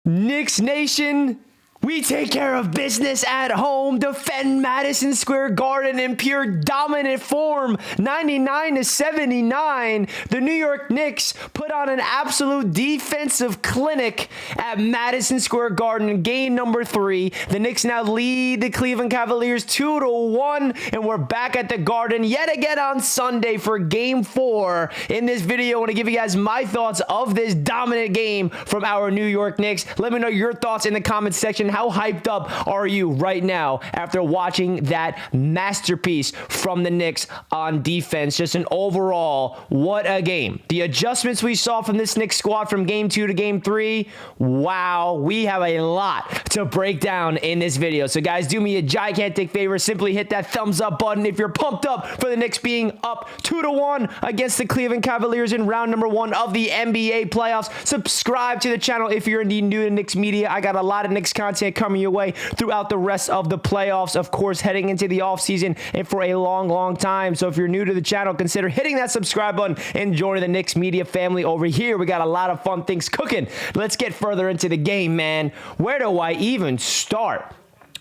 Knicks Nation, we take care of business at home, defend Madison Square Garden in pure dominant form, 99-79. The New York Knicks put on an absolute defensive clinic at Madison Square Garden in game number 3. The Knicks now lead the Cleveland Cavaliers 2-1, and we're back at the Garden yet again on Sunday for game 4. In this video, I want to give you guys my thoughts of this dominant game from our New York Knicks. Let me know your thoughts in the comments section. How hyped up are you right now after watching that masterpiece from the Knicks on defense? Just an overall, what a game. The adjustments we saw from this Knicks squad from game 2 to game 3, wow, we have a lot to break down in this video. So guys, do me a gigantic favor, simply hit that thumbs up button if you're pumped up for the Knicks being up 2-1 against the Cleveland Cavaliers in round number 1 of the NBA playoffs. Subscribe to the channel if you're indeed new to Knicks media. I got a lot of Knicks content coming your way throughout the rest of the playoffs, of course, heading into the offseason and for a long time. So if you're new to the channel, consider hitting that subscribe button and joining the Knicks media family over here. We got a lot of fun things cooking. Let's get further into the game, man. Where do I even start?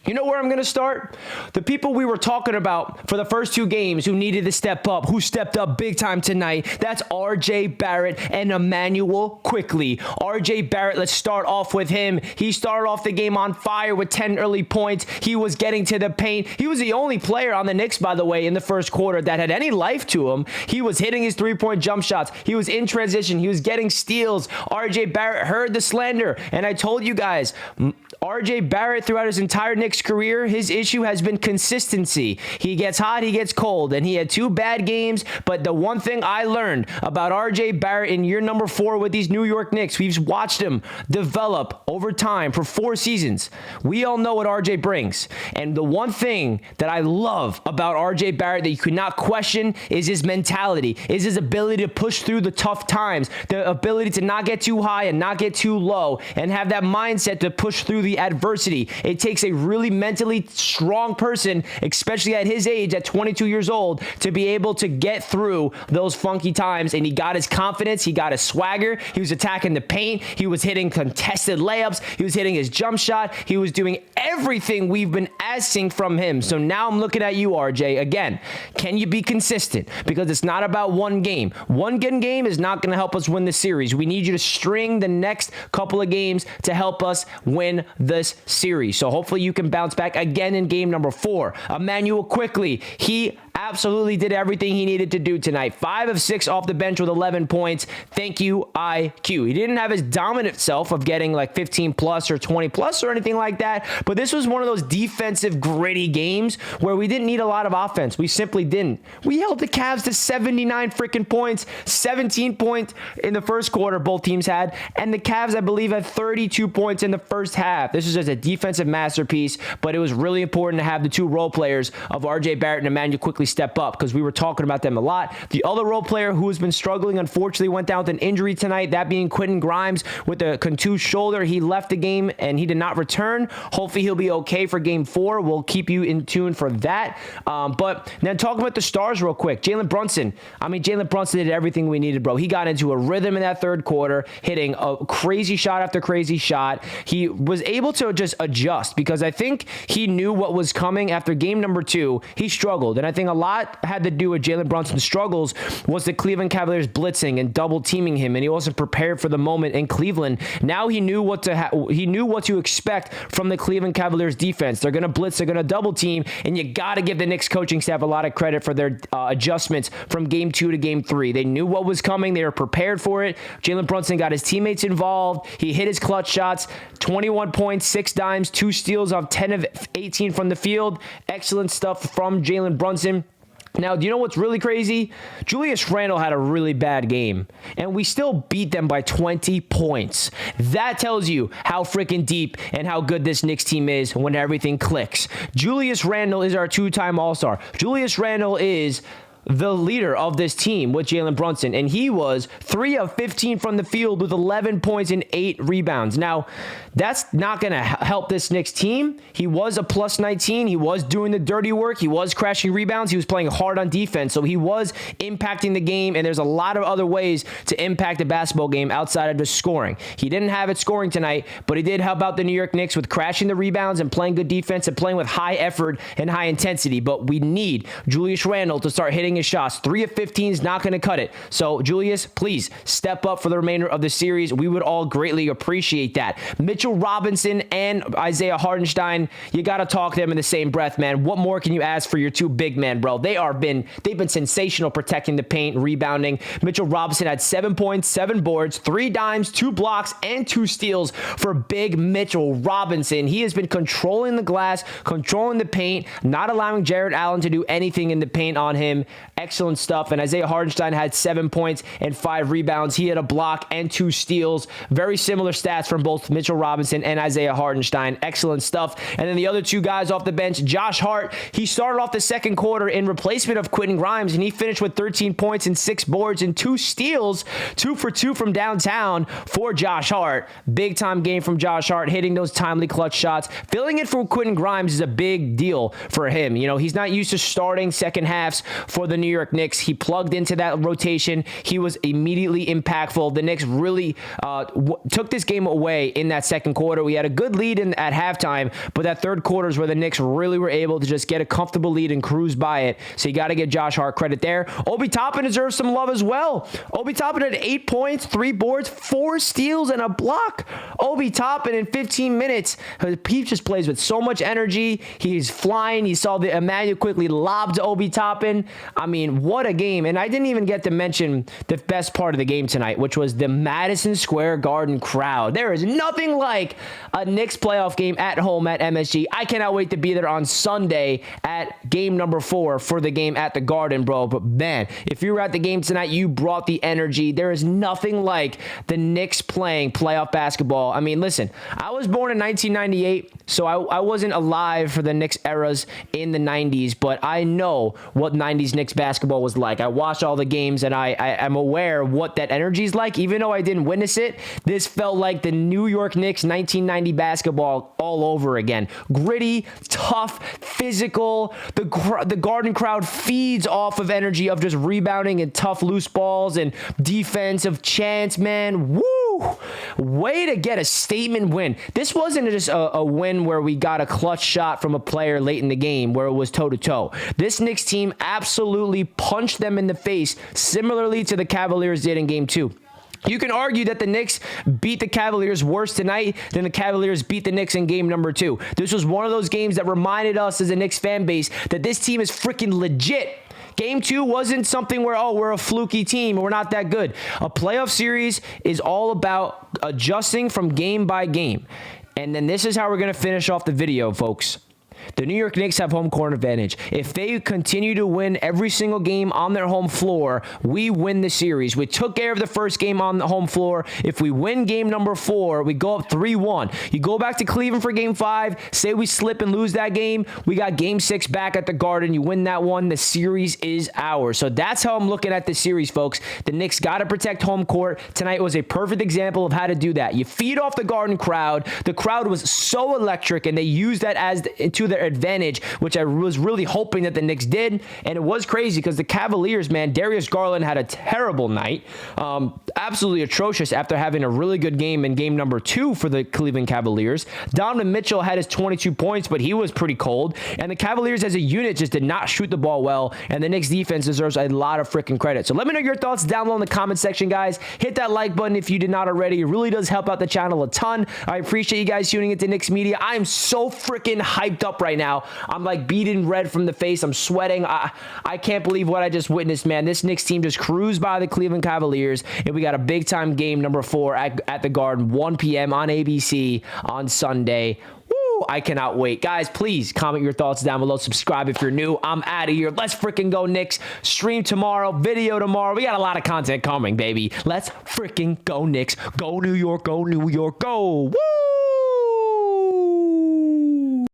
You know where I'm going to start? The people we were talking about for the first 2 games who needed to step up, who stepped up big time tonight. That's RJ Barrett and Emmanuel Quickley. RJ Barrett, let's start off with him. He started off the game on fire with 10 early points. He was getting to the paint. He was the only player on the Knicks, by the way, in the first quarter that had any life to him. He was hitting his 3-point jump shots. He was in transition. He was getting steals. RJ Barrett heard the slander. And I told you guys, RJ Barrett throughout his entire Knicks career, his issue has been consistency. He gets hot, he gets cold, and he had 2 bad games, but the one thing I learned about RJ Barrett in year number 4 with these New York Knicks, we've watched him develop over time for 4 seasons. We all know what RJ brings, and the one thing that I love about RJ Barrett that you could not question is his mentality, is his ability to push through the tough times, the ability to not get too high and not get too low, and have that mindset to push through the adversity. It takes a really mentally strong person, especially at his age, at 22 years old, to be able to get through those funky times. And he got his confidence, he got his swagger, he was attacking the paint, he was hitting contested layups, he was hitting his jump shot, he was doing everything we've been asking from him. So now I'm looking at you, RJ. Again, can you be consistent? Because it's not about one game. One game is not going to help us win the series. We need you to string the next couple of games to help us win this series. So hopefully you can bounce back again in game number 4. Emmanuel Quickley, he absolutely did everything he needed to do tonight. 5 of 6 off the bench with 11 points. Thank you, IQ. He didn't have his dominant self of getting like 15 plus or 20 plus or anything like that, but this was one of those defensive gritty games where we didn't need a lot of offense. We simply didn't. We held the Cavs to 79 freaking points, 17 points in the first quarter both teams had, and the Cavs, I believe, had 32 points in the first half. This is just a defensive masterpiece, but it was really important to have the 2 role players of RJ Barrett and Emmanuel Quickley step up because we were talking about them a lot. The other role player who has been struggling, unfortunately, went down with an injury tonight, that being Quentin Grimes with a contused shoulder. He left the game and he did not return. Hopefully he'll be okay for game 4. We'll keep you in tune for that. But then talking about the stars real quick, Jalen Brunson. I mean, Jalen Brunson did everything we needed, bro. He got into a rhythm in that third quarter, hitting a crazy shot after crazy shot. He was able to just adjust because I think he knew what was coming after game number 2. He struggled, and I think a lot had to do with Jalen Brunson's struggles was the Cleveland Cavaliers blitzing and double teaming him, and he wasn't prepared for the moment in Cleveland. Now he knew what to expect from the Cleveland Cavaliers defense. They're going to blitz, they're going to double team, and you got to give the Knicks coaching staff a lot of credit for their adjustments from game 2 to game 3. They knew what was coming. They were prepared for it. Jalen Brunson got his teammates involved. He hit his clutch shots, 21 points, 6 dimes, 2 steals off 10 of 18 from the field. Excellent stuff from Jalen Brunson. Now, do you know what's really crazy? Julius Randle had a really bad game, and we still beat them by 20 points. That tells you how freaking deep and how good this Knicks team is when everything clicks. Julius Randle is our 2-time All-Star. Julius Randle is the leader of this team with Jalen Brunson, and he was 3 of 15 from the field with 11 points and 8 rebounds. Now, That's not going to help this Knicks team. He was a plus 19. He was doing the dirty work. He was crashing rebounds. He was playing hard on defense. So he was impacting the game, and there's a lot of other ways to impact a basketball game outside of just scoring. He didn't have it scoring tonight, but he did help out the New York Knicks with crashing the rebounds and playing good defense and playing with high effort and high intensity. But we need Julius Randle to start hitting his shots. 3 of 15 is not going to cut it. So, Julius, please step up for the remainder of the series. We would all greatly appreciate that. Mitchell Robinson and Isaiah Hartenstein, you got to talk to them in the same breath, man. What more can you ask for your two big men, bro? They've been sensational protecting the paint, rebounding. Mitchell Robinson had 7 points, 7 boards, 3 dimes, 2 blocks, and 2 steals for big Mitchell Robinson. He has been controlling the glass, controlling the paint, not allowing Jared Allen to do anything in the paint on him. Excellent stuff. And Isaiah Hartenstein had 7 points and 5 rebounds. He had a block and 2 steals. Very similar stats from both Mitchell Robinson and Isaiah Hartenstein. Excellent stuff. And then the other 2 guys off the bench, Josh Hart, he started off the second quarter in replacement of Quentin Grimes, and he finished with 13 points and 6 boards and 2 steals, 2 for 2 from downtown for Josh Hart. Big time game from Josh Hart, hitting those timely clutch shots. Filling in for Quentin Grimes is a big deal for him. You know, he's not used to starting second halves for the New York Knicks. He plugged into that rotation. He was immediately impactful. The Knicks really took this game away in that second quarter. We had a good lead at halftime, but that third quarter is where the Knicks really were able to just get a comfortable lead and cruise by it. So you got to give Josh Hart credit there. Obi Toppin deserves some love as well. Obi Toppin had 8 points, 3 boards, 4 steals, and a block. Obi Toppin in 15 minutes, he just plays with so much energy. He's flying. You saw the Emmanuel quickly lobbed to Obi Toppin. I mean, what a game. And I didn't even get to mention the best part of the game tonight, which was the Madison Square Garden crowd. There is nothing like a Knicks playoff game at home at MSG. I cannot wait to be there on Sunday at game number 4 for the game at the Garden, bro. But man, if you were at the game tonight, you brought the energy. There is nothing like the Knicks playing playoff basketball. I mean, listen, I was born in 1998, so I wasn't alive for the Knicks eras in the 90s, but I know what 90s Knicks basketball was like. I watched all the games, and I'm aware what that energy is like. Even though I didn't witness it, this felt like the New York Knicks 1990 basketball all over again. Gritty, tough, physical. The Garden crowd feeds off of energy of just rebounding and tough loose balls and defensive chants, man. Woo! Way to get a statement win. This wasn't just a win where we got a clutch shot from a player late in the game where it was toe-to-toe. This Knicks team absolutely punched them in the face, similarly to the Cavaliers did in Game 2. You can argue that the Knicks beat the Cavaliers worse tonight than the Cavaliers beat the Knicks in game number 2. This was one of those games that reminded us as a Knicks fan base that this team is freaking legit. Game 2 wasn't something where, oh, we're a fluky team, we're not that good. A playoff series is all about adjusting from game by game. And then this is how we're going to finish off the video, folks. The New York Knicks have home court advantage. If they continue to win every single game on their home floor, we win the series. We took care of the first game on the home floor. If we win game number 4, we go up 3-1. You go back to Cleveland for game 5, say we slip and lose that game, we got game 6 back at the Garden. You win that one, the series is ours. So that's how I'm looking at the series, folks. The Knicks got to protect home court. Tonight was a perfect example of how to do that. You feed off the Garden crowd. The crowd was so electric, and they used that to their advantage, which I was really hoping that the Knicks did. And it was crazy because the Cavaliers, man, Darius Garland had a terrible night. Absolutely atrocious after having a really good game in game number 2 for the Cleveland Cavaliers. Donovan Mitchell had his 22 points, but he was pretty cold. And the Cavaliers as a unit just did not shoot the ball well. And the Knicks defense deserves a lot of freaking credit. So let me know your thoughts down below in the comment section, guys. Hit that like button if you did not already. It really does help out the channel a ton. I appreciate you guys tuning into Knicks Media. I am so freaking hyped up right now. I'm like beaten red from the face. I'm sweating. I can't believe what I just witnessed, man. This Knicks team just cruised by the Cleveland Cavaliers, and we got a big-time game number 4 at the Garden, 1 p.m. on ABC on Sunday. Woo! I cannot wait. Guys, please comment your thoughts down below. Subscribe if you're new. I'm out of here. Let's freaking go, Knicks. Stream tomorrow. Video tomorrow. We got a lot of content coming, baby. Let's freaking go, Knicks. Go, New York. Go, New York. Go. Woo!